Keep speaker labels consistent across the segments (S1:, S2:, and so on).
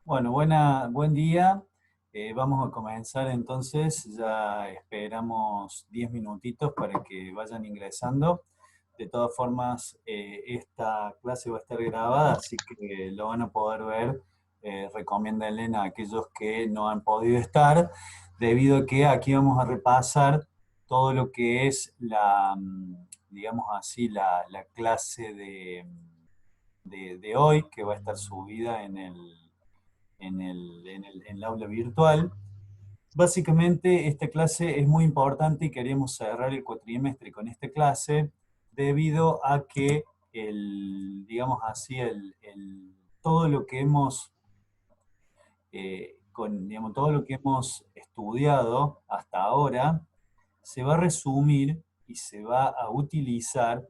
S1: Bueno, buen día. Vamos a comenzar entonces. Ya esperamos 10 minutitos para que vayan ingresando. De todas formas, esta clase va a estar grabada, así que lo van a poder ver. Recomiéndenle a aquellos que no han podido estar, debido a que aquí vamos a repasar todo lo que es digamos así, la clase de hoy, que va a estar subida en el aula virtual. Básicamente, esta clase es muy importante y queremos cerrar el cuatrimestre con esta clase debido a que digamos así, todo lo que hemos, digamos, todo lo que hemos estudiado hasta ahora se va a resumir y se va a utilizar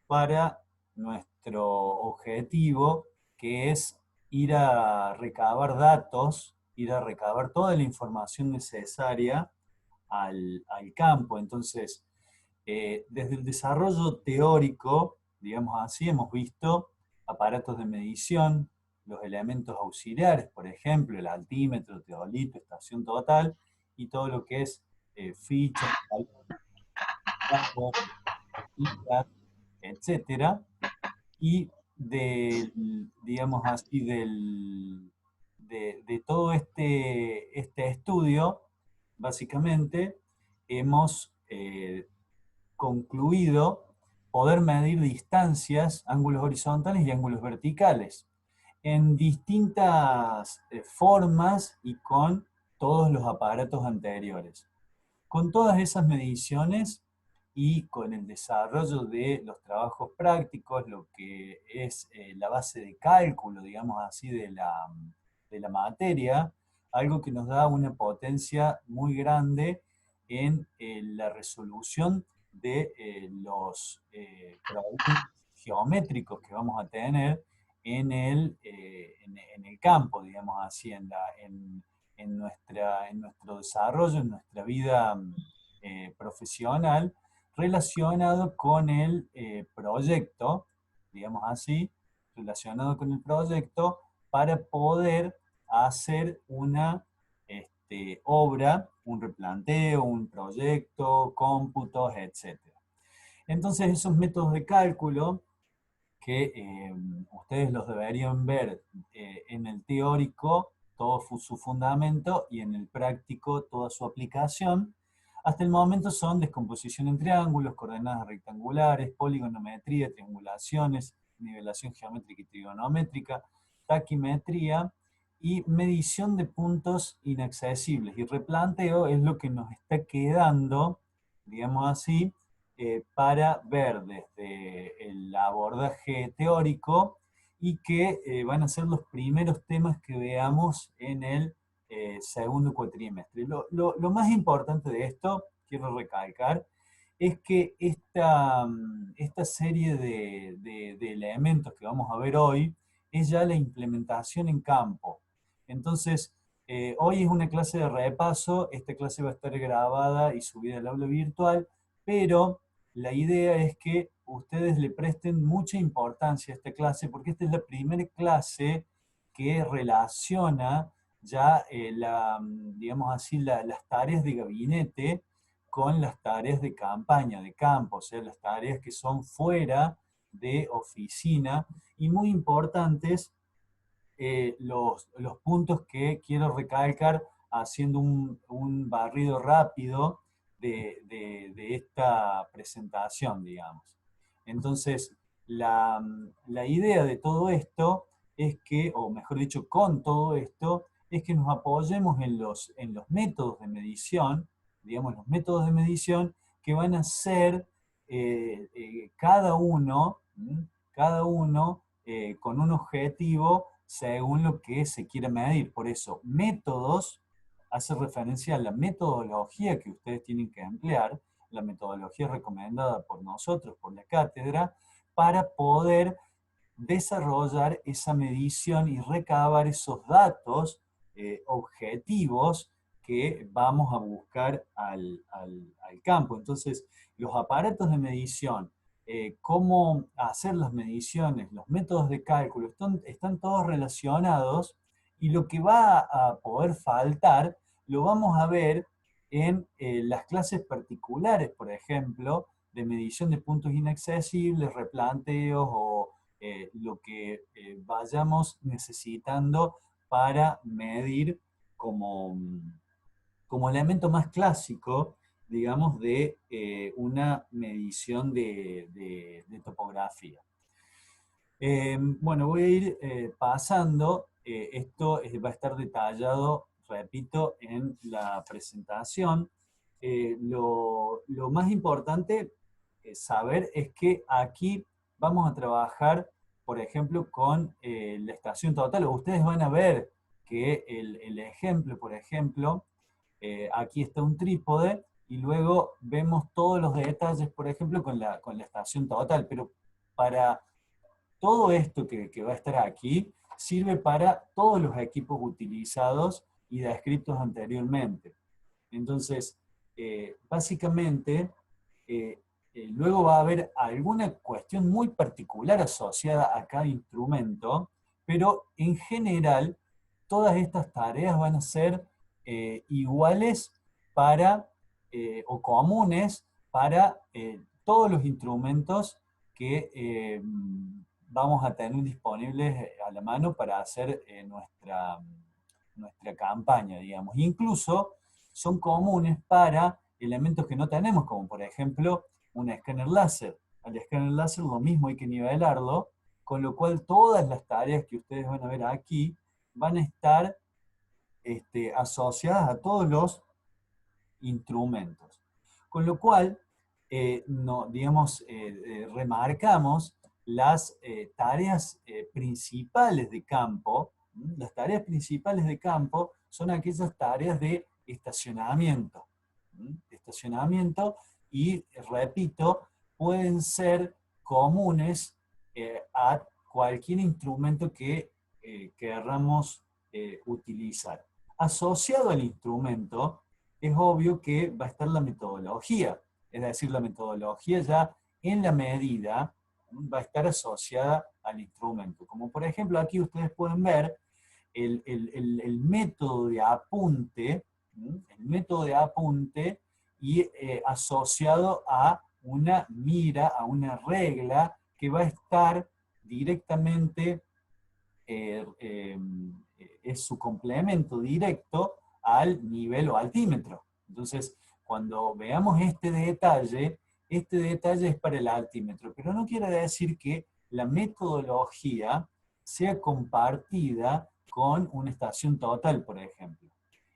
S1: para nuestro objetivo, que es ir a recabar datos, ir a recabar toda la información necesaria al campo. Entonces, desde el desarrollo teórico, digamos así, hemos visto aparatos de medición, los elementos auxiliares, por ejemplo, el altímetro, teodolito, estación total, y todo lo que es fichas, fichas, etcétera. Y digamos así, de todo este estudio, básicamente hemos concluido poder medir distancias, ángulos horizontales y ángulos verticales, en distintas formas y con todos los aparatos anteriores. Con todas esas mediciones y con el desarrollo de los trabajos prácticos, lo que es la base de cálculo, digamos así, de la materia, algo que nos da una potencia muy grande en la resolución de los problemas geométricos que vamos a tener en el campo, digamos así, en nuestro desarrollo, en nuestra vida profesional, relacionado con el proyecto, digamos así, relacionado con el proyecto para poder hacer una obra, un replanteo, un proyecto, cómputos, etcétera. Entonces, esos métodos de cálculo que ustedes los deberían ver en el teórico, todo su fundamento, y en el práctico, toda su aplicación. Hasta el momento son descomposición en triángulos, coordenadas rectangulares, poligonometría, triangulaciones, nivelación geométrica y trigonométrica, taquimetría y medición de puntos inaccesibles. Y replanteo es lo que nos está quedando, digamos así, para ver desde el abordaje teórico, y que van a ser los primeros temas que veamos en el segundo cuatrimestre. Lo más importante de esto, quiero recalcar, es que esta serie de elementos que vamos a ver hoy es ya la implementación en campo. Entonces, hoy es una clase de repaso. Esta clase va a estar grabada y subida al aula virtual, pero la idea es que ustedes le presten mucha importancia a esta clase, porque esta es la primera clase que relaciona ya, digamos así, las tareas de gabinete con las tareas de campaña, de campo, o sea, las tareas que son fuera de oficina, y muy importantes los puntos que quiero recalcar haciendo un barrido rápido de esta presentación, digamos. Entonces, la idea de todo esto es que, o mejor dicho, con todo esto, es que nos apoyemos en los métodos de medición, digamos, los métodos de medición que van a ser cada uno con un objetivo según lo que se quiera medir. Por eso, métodos hace referencia a la metodología que ustedes tienen que emplear, la metodología recomendada por nosotros, por la cátedra, para poder desarrollar esa medición y recabar esos datos objetivos que vamos a buscar al campo. Entonces, los aparatos de medición, cómo hacer las mediciones, los métodos de cálculo, están todos relacionados Y lo que va a poder faltar lo vamos a ver en las clases particulares, por ejemplo, de medición de puntos inaccesibles, replanteos o lo que vayamos necesitando para medir como, como elemento más clásico, digamos, de una medición de topografía. Bueno, voy a ir pasando. Esto va a estar detallado, repito, en la presentación. Lo más importante saber es que aquí vamos a trabajar, por ejemplo, con la estación total. Ustedes van a ver que el ejemplo, por ejemplo, aquí está un trípode y luego vemos todos los detalles, por ejemplo, con la estación total. Pero para todo esto que va a estar aquí sirve para todos los equipos utilizados y descritos anteriormente. Entonces, básicamente, luego va a haber alguna cuestión muy particular asociada a cada instrumento, pero en general, todas estas tareas van a ser iguales para, o comunes para todos los instrumentos que vamos a tener disponibles a la mano para hacer nuestra campaña, digamos. Incluso son comunes para elementos que no tenemos, como por ejemplo un escáner láser. Al escáner láser lo mismo hay que nivelarlo, con lo cual todas las tareas que ustedes van a ver aquí van a estar asociadas a todos los instrumentos. Con lo cual, no, digamos, remarcamos las tareas principales de campo. Las tareas principales de campo son aquellas tareas de estacionamiento. Estacionamiento y, repito, pueden ser comunes a cualquier instrumento que querramos utilizar. Asociado al instrumento, es obvio que va a estar la metodología. Es decir, la metodología ya en la medida va a estar asociada al instrumento. Como por ejemplo aquí ustedes pueden ver el método de apunte, el método de apunte y asociado a una mira, a una regla que va a estar directamente, es su complemento directo al nivel o altímetro. Entonces, cuando veamos este detalle es para el altímetro, pero no quiere decir que la metodología sea compartida con una estación total, por ejemplo.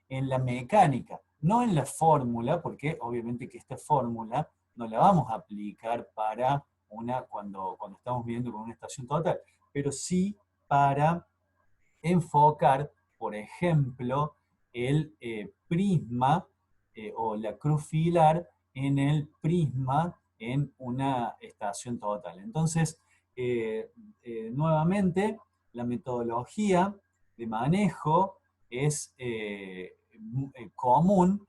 S1: En la mecánica, no en la fórmula, porque obviamente que esta fórmula no la vamos a aplicar para cuando estamos viendo con una estación total, pero sí para enfocar, por ejemplo, el prisma o la cruz filar en el prisma en una estación total. Entonces, nuevamente, la metodología de manejo es común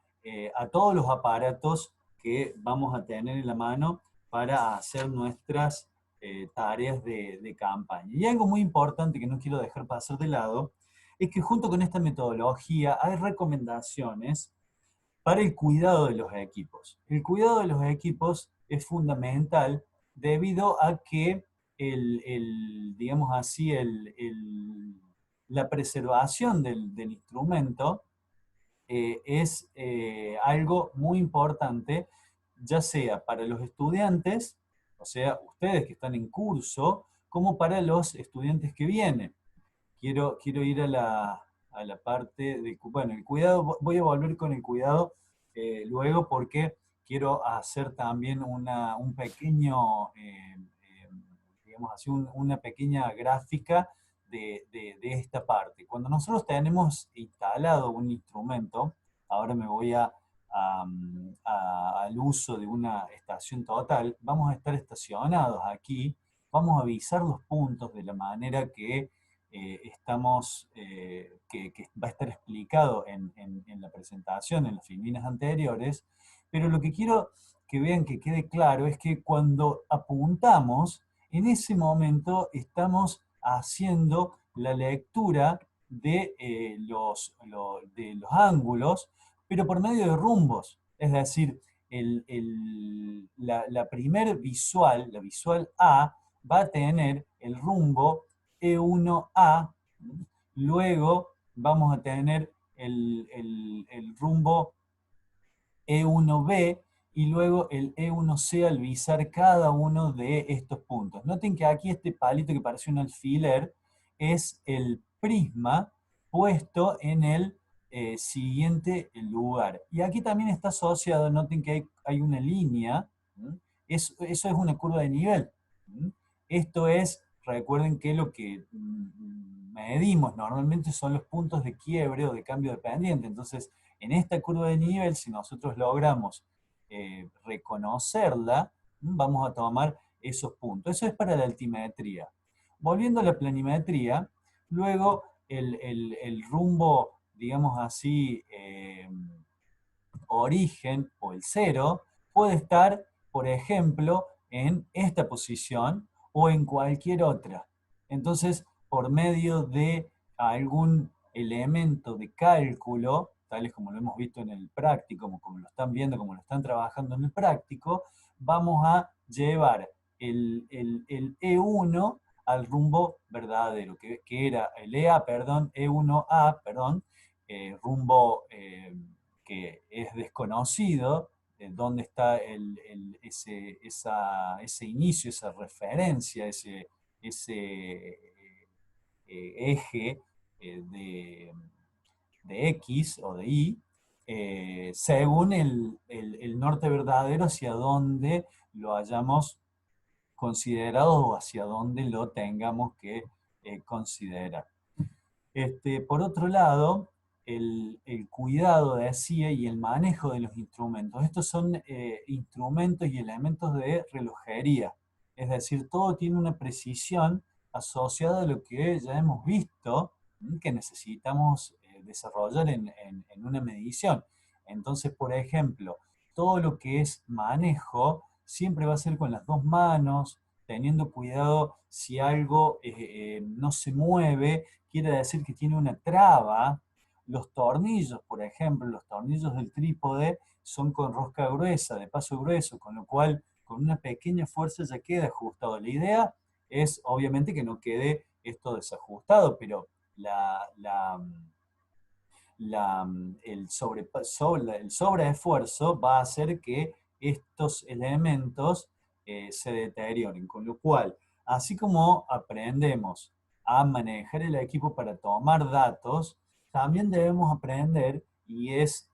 S1: a todos los aparatos que vamos a tener en la mano para hacer nuestras tareas de campaña. Y algo muy importante que no quiero dejar pasar de lado es que junto con esta metodología hay recomendaciones para el cuidado de los equipos. El cuidado de los equipos es fundamental debido a que digamos así, la preservación del instrumento es algo muy importante, ya sea para los estudiantes, o sea, ustedes que están en curso, como para los estudiantes que vienen. Quiero ir a la parte de, bueno, el cuidado, voy a volver con el cuidado luego porque quiero hacer también un pequeño, digamos así, una pequeña gráfica de esta parte. Cuando nosotros tenemos instalado un instrumento, ahora me voy al uso de una estación total, vamos a estar estacionados aquí, vamos a avisar los puntos de la manera que que va a estar explicado en la presentación, en las filminas anteriores, pero lo que quiero que vean que quede claro es que cuando apuntamos, en ese momento estamos haciendo la lectura de los ángulos, pero por medio de rumbos. Es decir, la primer visual, la visual A, va a tener el rumbo E1A, luego vamos a tener el rumbo E1B y luego el E1C al visar cada uno de estos puntos. Noten que aquí este palito que parece un alfiler es el prisma puesto en el siguiente lugar. Y aquí también está asociado, noten que hay una línea, eso es una curva de nivel. Esto es, recuerden que lo que medimos normalmente son los puntos de quiebre o de cambio de pendiente. Entonces, en esta curva de nivel, si nosotros logramos reconocerla, vamos a tomar esos puntos. Eso es para la altimetría. Volviendo a la planimetría, luego el rumbo, digamos así, origen o el cero, puede estar, por ejemplo, en esta posición o en cualquier otra. Entonces, por medio de algún elemento de cálculo, tales como lo hemos visto en el práctico, como lo están viendo, como lo están trabajando en el práctico, vamos a llevar el E1 al rumbo verdadero, que era el EA, perdón, E1A, perdón, rumbo que es desconocido, dónde está ese inicio, esa referencia, ese eje de X o de Y, según el norte verdadero hacia donde lo hayamos considerado o hacia donde lo tengamos que considerar. Por otro lado, el cuidado, decía, y el manejo de los instrumentos. Estos son instrumentos y elementos de relojería. Es decir, todo tiene una precisión asociada a lo que ya hemos visto que necesitamos desarrollar en una medición. Entonces, por ejemplo, todo lo que es manejo siempre va a ser con las dos manos, teniendo cuidado si algo no se mueve, quiere decir que tiene una traba. Los tornillos, por ejemplo, los tornillos del trípode son con rosca gruesa, de paso grueso, con lo cual con una pequeña fuerza ya queda ajustado. La idea es obviamente que no quede esto desajustado, pero el sobreesfuerzo va a hacer que estos elementos se deterioren, con lo cual, así como aprendemos a manejar el equipo para tomar datos, también debemos aprender, y es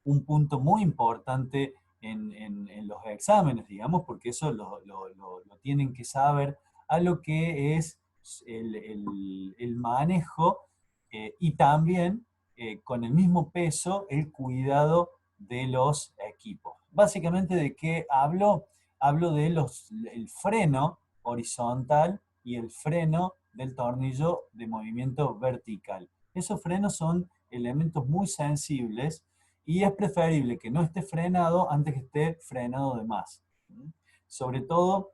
S1: un punto muy importante en los exámenes, digamos, porque eso lo tienen que saber, a lo que es el manejo y también con el mismo peso el cuidado de los equipos. Básicamente, ¿de qué hablo? Hablo de el freno horizontal y el freno del tornillo de movimiento vertical. Esos frenos son elementos muy sensibles y es preferible que no esté frenado antes que esté frenado de más. Sobre todo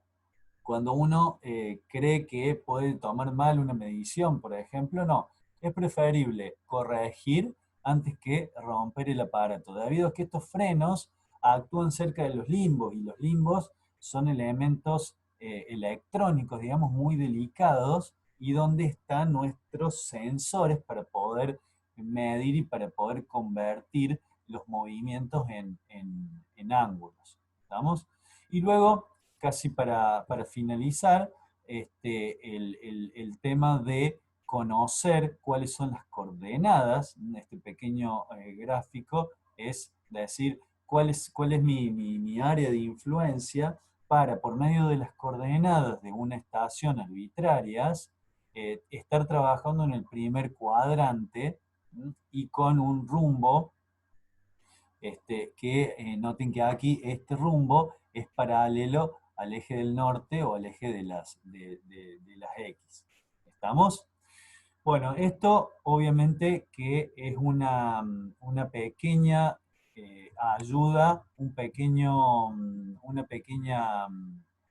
S1: cuando uno cree que puede tomar mal una medición, por ejemplo, no. Es preferible corregir antes que romper el aparato, debido a que estos frenos actúan cerca de los limbos, y los limbos son elementos electrónicos, digamos, muy delicados, y donde están nuestros sensores para poder medir y para poder convertir los movimientos en ángulos. ¿Estamos? Y luego, casi para finalizar, el tema de conocer cuáles son las coordenadas en este pequeño gráfico, es decir, cuál es mi área de influencia para, por medio de las coordenadas de una estación arbitrarias, estar trabajando en el primer cuadrante y con un rumbo que noten que aquí este rumbo es paralelo al eje del norte o al eje de las X. ¿Estamos? Bueno, esto obviamente que es una pequeña ayuda, una pequeña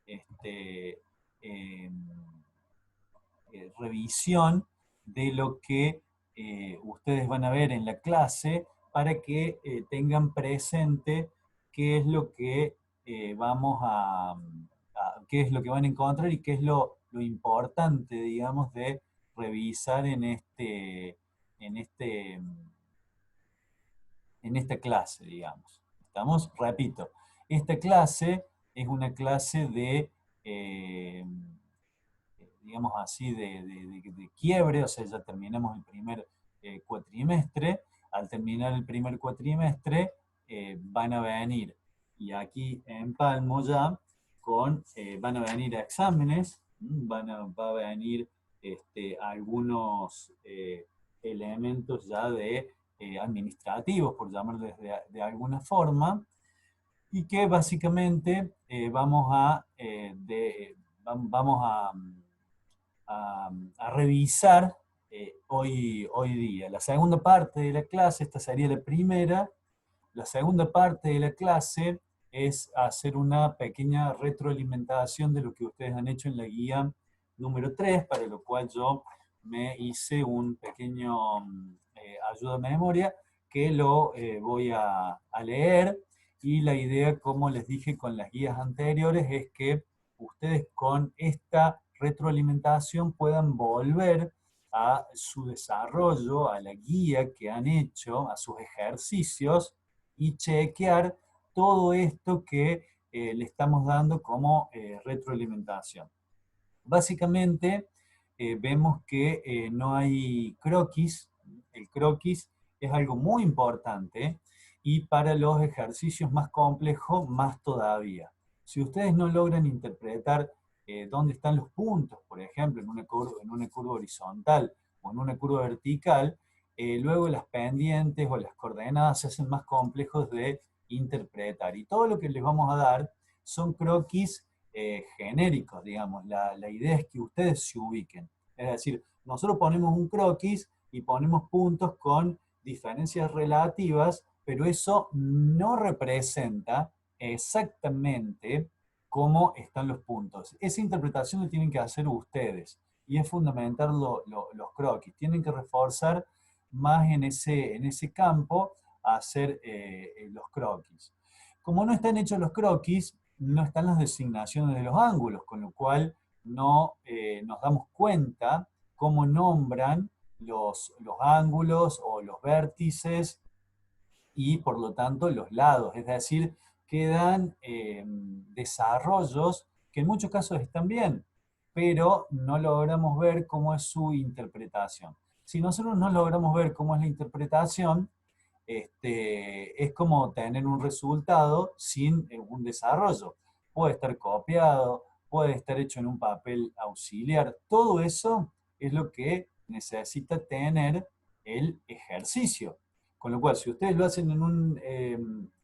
S1: este, revisión de lo que ustedes van a ver en la clase para que tengan presente qué es lo que qué es lo que van a encontrar y qué es lo importante, digamos, de revisar en este, en esta clase, digamos. ¿Estamos? Repito, esta clase es una clase eh, digamos así, de quiebre, o sea, ya terminamos el primer cuatrimestre. Al terminar el primer cuatrimestre, van a venir, y aquí empalmo ya, van a venir exámenes, va a venir algunos elementos ya de administrativos, por llamarles de alguna forma, y que básicamente vamos a revisar hoy día. La segunda parte de la clase, esta sería la primera, la segunda parte de la clase es hacer una pequeña retroalimentación de lo que ustedes han hecho en la guía número 3, para lo cual yo me hice un pequeño ayuda a memoria que lo voy a leer, y la idea, como les dije con las guías anteriores, es que ustedes con esta retroalimentación puedan volver a su desarrollo, a la guía que han hecho, a sus ejercicios, y chequear todo esto que le estamos dando como retroalimentación. Básicamente, vemos que no hay croquis. El croquis es algo muy importante, y para los ejercicios más complejos, más todavía. Si ustedes no logran interpretar dónde están los puntos, por ejemplo, en una curva horizontal o en una curva vertical, luego las pendientes o las coordenadas se hacen más complejos de interpretar. Y todo lo que les vamos a dar son croquis genéricos, digamos. La idea es que ustedes se ubiquen. Es decir, nosotros ponemos un croquis y ponemos puntos con diferencias relativas, pero eso no representa exactamente cómo están los puntos. Esa interpretación la tienen que hacer ustedes, y es fundamental los croquis. Tienen que reforzar más en ese campo a hacer los croquis. Como no están hechos los croquis, no están las designaciones de los ángulos, con lo cual no nos damos cuenta cómo nombran los ángulos o los vértices, y por lo tanto los lados. Es decir, quedan desarrollos que en muchos casos están bien, pero no logramos ver cómo es su interpretación. Si nosotros no logramos ver cómo es la interpretación, es como tener un resultado sin un desarrollo. Puede estar copiado, puede estar hecho en un papel auxiliar. Todo eso es lo que necesita tener el ejercicio. Con lo cual, si ustedes lo hacen en un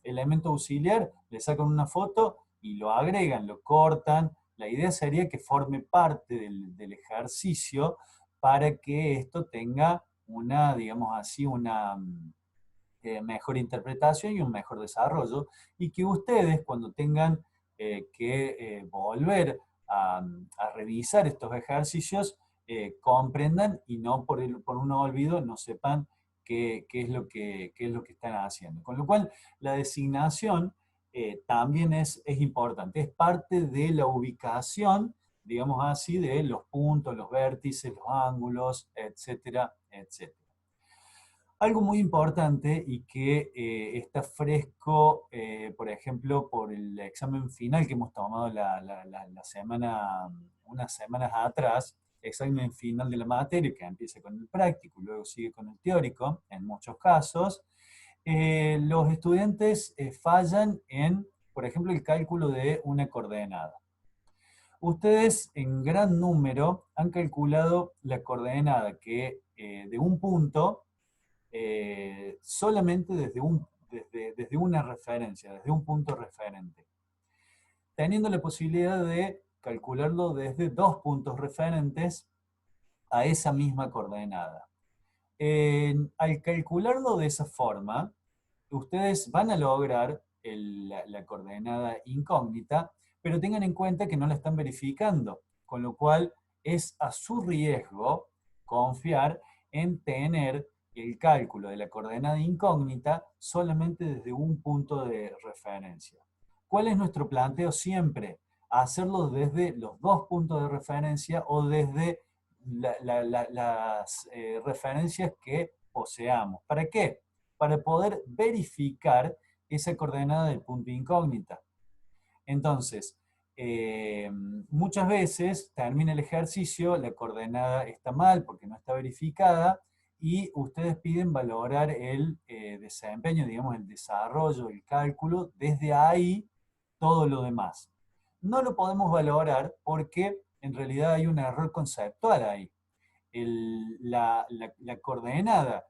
S1: elemento auxiliar, le sacan una foto y lo agregan, lo cortan. La idea sería que forme parte del ejercicio, para que esto tenga una, digamos así, una mejor interpretación y un mejor desarrollo, y que ustedes, cuando tengan que volver a revisar estos ejercicios, comprendan, y no por un olvido no sepan qué es lo que están haciendo. Con lo cual, la designación también es importante, es parte de la ubicación, digamos así, de los puntos, los vértices, los ángulos, etcétera, etcétera. Algo muy importante, y que está fresco, por ejemplo, por el examen final que hemos tomado unas semanas atrás, examen final de la materia, que empieza con el práctico y luego sigue con el teórico, en muchos casos, los estudiantes fallan en, por ejemplo, el cálculo de una coordenada. Ustedes en gran número han calculado la coordenada que de un punto, solamente desde una referencia, desde un punto referente, teniendo la posibilidad de calcularlo desde dos puntos referentes a esa misma coordenada. Al calcularlo de esa forma, ustedes van a lograr la coordenada incógnita, pero tengan en cuenta que no la están verificando, con lo cual es a su riesgo confiar en tener el cálculo de la coordenada incógnita solamente desde un punto de referencia. ¿Cuál es nuestro planteo siempre? Hacerlo desde los dos puntos de referencia o desde las referencias que poseamos. ¿Para qué? Para poder verificar esa coordenada del punto incógnita. Entonces, muchas veces termina el ejercicio, la coordenada está mal porque no está verificada y ustedes piden valorar el desempeño, digamos, el desarrollo, el cálculo, desde ahí todo lo demás. No lo podemos valorar porque en realidad hay un error conceptual ahí. La coordenada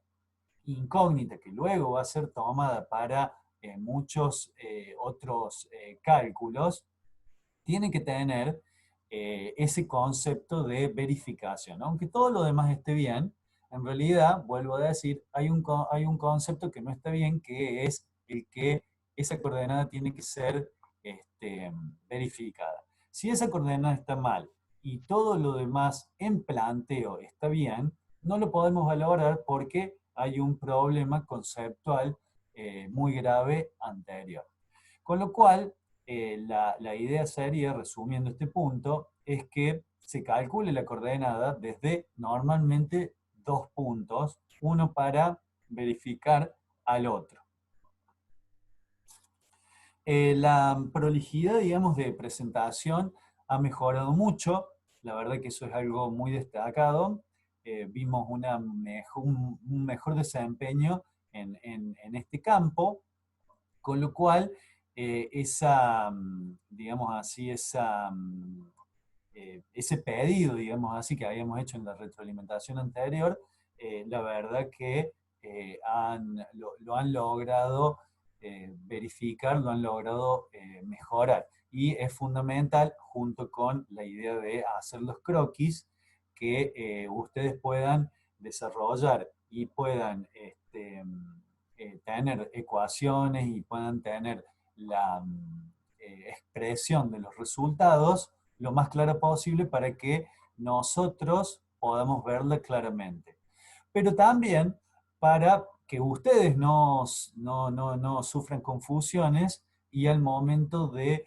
S1: incógnita que luego va a ser tomada para muchos otros cálculos, tiene que tener ese concepto de verificación. Aunque todo lo demás esté bien, en realidad, vuelvo a decir, hay un concepto que no está bien, que es el que esa coordenada tiene que ser verificada. Si esa coordenada está mal y todo lo demás en planteo está bien, no lo podemos valorar porque hay un problema conceptual muy grave anterior. Con lo cual, la idea sería, resumiendo este punto, es que se calcule la coordenada desde normalmente dos puntos, uno para verificar al otro. La prolijidad, digamos, de presentación ha mejorado mucho, la verdad que eso es algo muy destacado. Vimos un mejor desempeño en este campo, con lo cual digamos así, ese pedido, digamos así, que habíamos hecho en la retroalimentación anterior, la verdad que lo han logrado verificar, lo han logrado mejorar. Y es fundamental, junto con la idea de hacer los croquis, que ustedes puedan desarrollar y puedan tener ecuaciones y puedan tener la expresión de los resultados lo más clara posible para que nosotros podamos verla claramente. Pero también para que ustedes no sufran confusiones y al momento de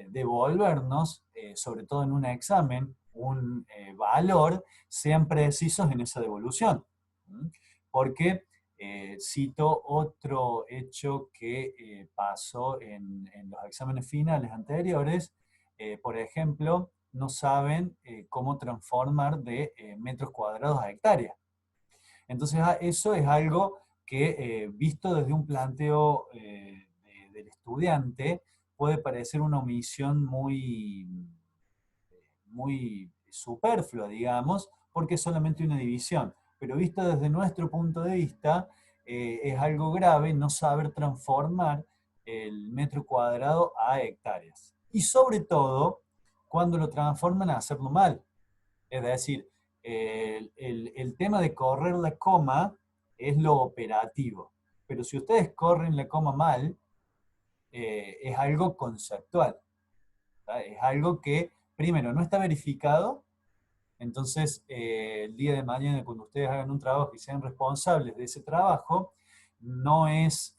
S1: devolvernos, sobre todo en un examen, un valor, sean precisos en esa devolución. Porque cito otro hecho que pasó en los exámenes finales anteriores. Por ejemplo, no saben cómo transformar de metros cuadrados a hectáreas. Entonces, eso es algo que, visto desde un planteo del estudiante, puede parecer una omisión muy superflua, digamos, porque es solamente una división. Pero visto desde nuestro punto de vista, es algo grave no saber transformar el metro cuadrado a hectáreas. Y sobre todo, cuando lo transforman a hacerlo mal. Es decir, el tema de correr la coma es lo operativo. Pero si ustedes corren la coma mal, es algo conceptual. Es algo que, primero, no está verificado. Entonces, el día de mañana, cuando ustedes hagan un trabajo y sean responsables de ese trabajo, no es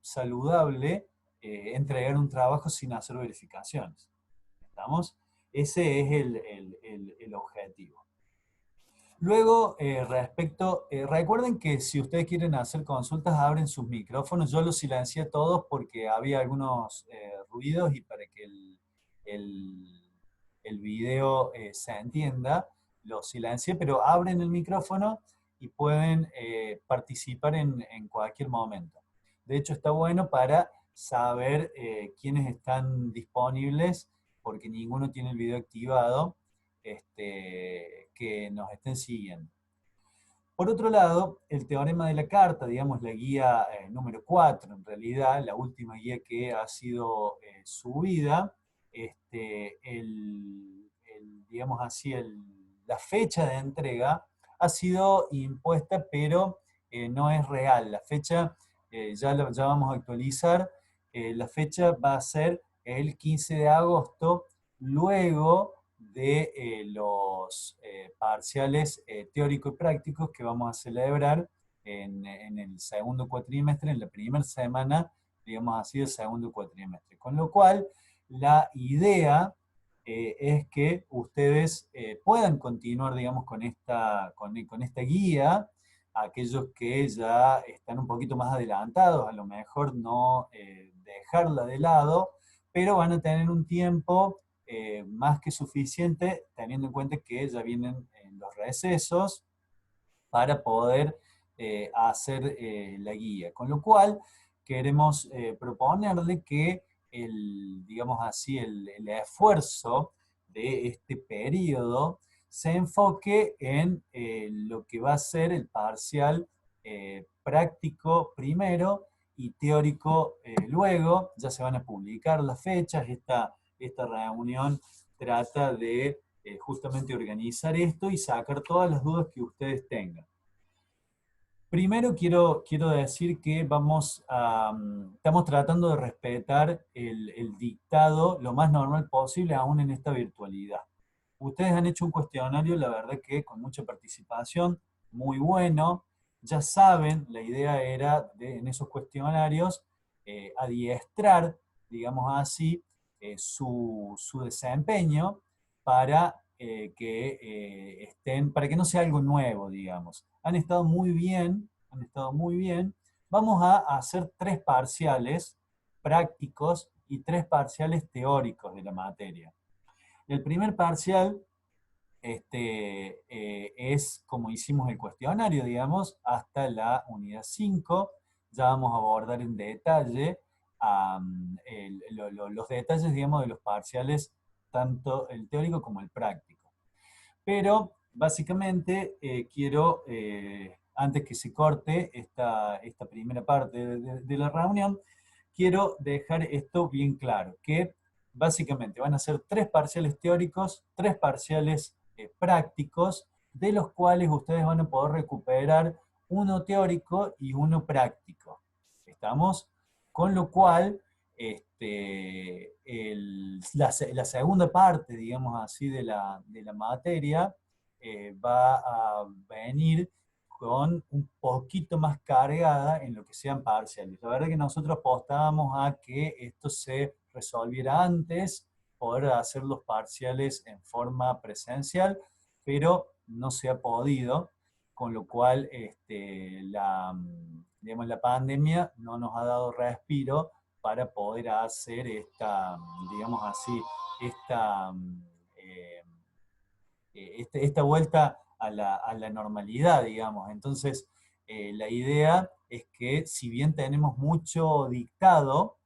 S1: saludable entregar un trabajo sin hacer verificaciones. ¿Estamos? Ese es el objetivo. Luego, recuerden que si ustedes quieren hacer consultas, abren sus micrófonos. Yo los silencié todos porque había algunos ruidos y para que el, el video se entienda, los silencié, pero abren el micrófono y pueden participar en cualquier momento. De hecho, está bueno para saber quiénes están disponibles, porque ninguno tiene el video activado, que nos estén siguiendo. Por otro lado, el teorema de la carta, digamos la guía número 4, en realidad, la última guía que ha sido subida, digamos así, la fecha de entrega ha sido impuesta, pero no es real. La fecha, ya vamos a actualizar, la fecha va a ser el 15 de agosto, luego de los parciales teóricos y prácticos que vamos a celebrar en el segundo cuatrimestre, en la primera semana, digamos así, del segundo cuatrimestre. Con lo cual, la idea es que ustedes puedan continuar, digamos, con esta guía. Aquellos que ya están un poquito más adelantados, a lo mejor no dejarla de lado, pero van a tener un tiempo más que suficiente, teniendo en cuenta que ya vienen los recesos, para poder hacer la guía. Con lo cual, queremos proponerle que digamos así, el esfuerzo de este periodo se enfoque en lo que va a ser el parcial práctico primero y teórico luego. Ya se van a publicar las fechas. Esta reunión trata de justamente organizar esto y sacar todas las dudas que ustedes tengan. Primero quiero decir que estamos tratando de respetar el dictado lo más normal posible, aún en esta virtualidad. Ustedes han hecho un cuestionario, la verdad que con mucha participación, muy bueno. Ya saben, la idea era en esos cuestionarios adiestrar, digamos así, su desempeño para para que no sea algo nuevo, digamos. Han estado muy bien, han estado muy bien. Vamos a hacer 3 parciales prácticos y 3 parciales teóricos de la materia. El primer parcial es como hicimos el cuestionario, digamos, hasta la unidad 5. Ya vamos a abordar en detalle los detalles, digamos, de los parciales, tanto el teórico como el práctico. Pero básicamente quiero, antes que se corte esta primera parte de la reunión, quiero dejar esto bien claro, que básicamente van a ser 3 parciales teóricos, 3 parciales prácticos, de los cuales ustedes van a poder recuperar uno teórico y uno práctico. ¿Estamos? Con lo cual, la segunda parte, digamos así, de la materia va a venir con un poquito más cargada en lo que sean parciales. La verdad que nosotros apostábamos a que esto se resolviera antes, poder hacer los parciales en forma presencial, pero no se ha podido, con lo cual digamos, la pandemia no nos ha dado respiro para poder hacer digamos así, esta, eh, esta vuelta a la normalidad, digamos. Entonces, la idea es que si bien tenemos mucho dictado,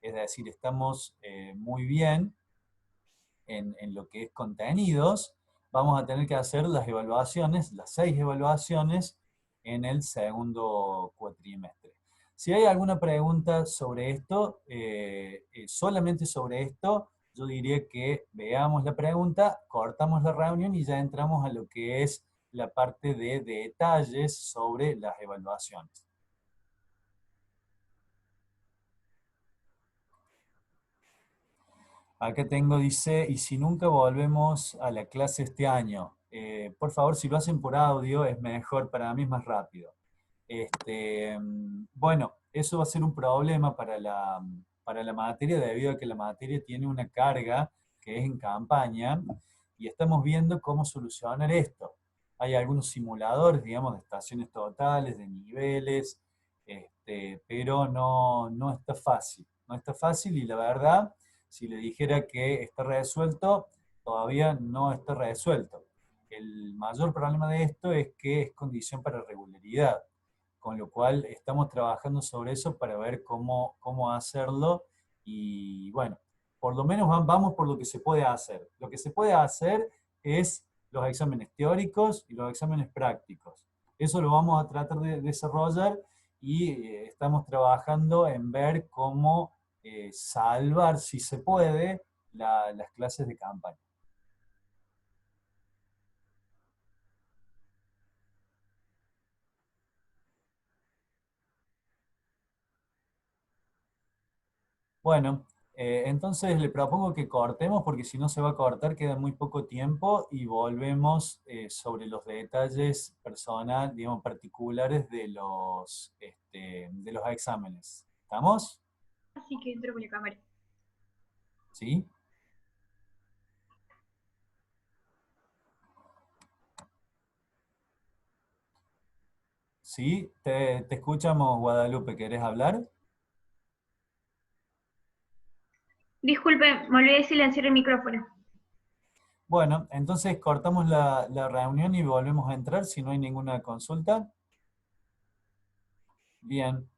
S1: es decir, estamos muy bien en lo que es contenidos, vamos a tener que hacer las evaluaciones, las 6 evaluaciones en el segundo cuatrimestre. Si hay alguna pregunta sobre esto, solamente sobre esto, yo diría que veamos la pregunta, cortamos la reunión y ya entramos a lo que es la parte de detalles sobre las evaluaciones. Acá tengo, dice, ¿y si nunca volvemos a la clase este año? Por favor, si lo hacen por audio es mejor, para mí es más rápido. Bueno, eso va a ser un problema para la materia, debido a que la materia tiene una carga que es en campaña, y estamos viendo cómo solucionar esto. Hay algunos simuladores, digamos, de estaciones totales, de niveles, pero no está fácil. No está fácil, y la verdad, si le dijera que está resuelto, todavía no está resuelto. El mayor problema de esto es que es condición para regularidad, con lo cual estamos trabajando sobre eso para ver cómo hacerlo. Y bueno, por lo menos vamos por lo que se puede hacer. Lo que se puede hacer es los exámenes teóricos y los exámenes prácticos. Eso lo vamos a tratar de desarrollar, y estamos trabajando en ver cómo salvar, si se puede, las clases de campaña. Bueno, Entonces le propongo que cortemos porque si no se va a cortar, queda muy poco tiempo y volvemos sobre los detalles personal, digamos, particulares de los exámenes. ¿Estamos?
S2: Así que entro con la cámara.
S1: ¿Sí? ¿Sí? Te escuchamos, Guadalupe. ¿Querés hablar?
S2: Disculpe, me olvidé de silenciar el micrófono.
S1: Bueno, entonces cortamos la reunión y volvemos a entrar si no hay ninguna consulta. Bien.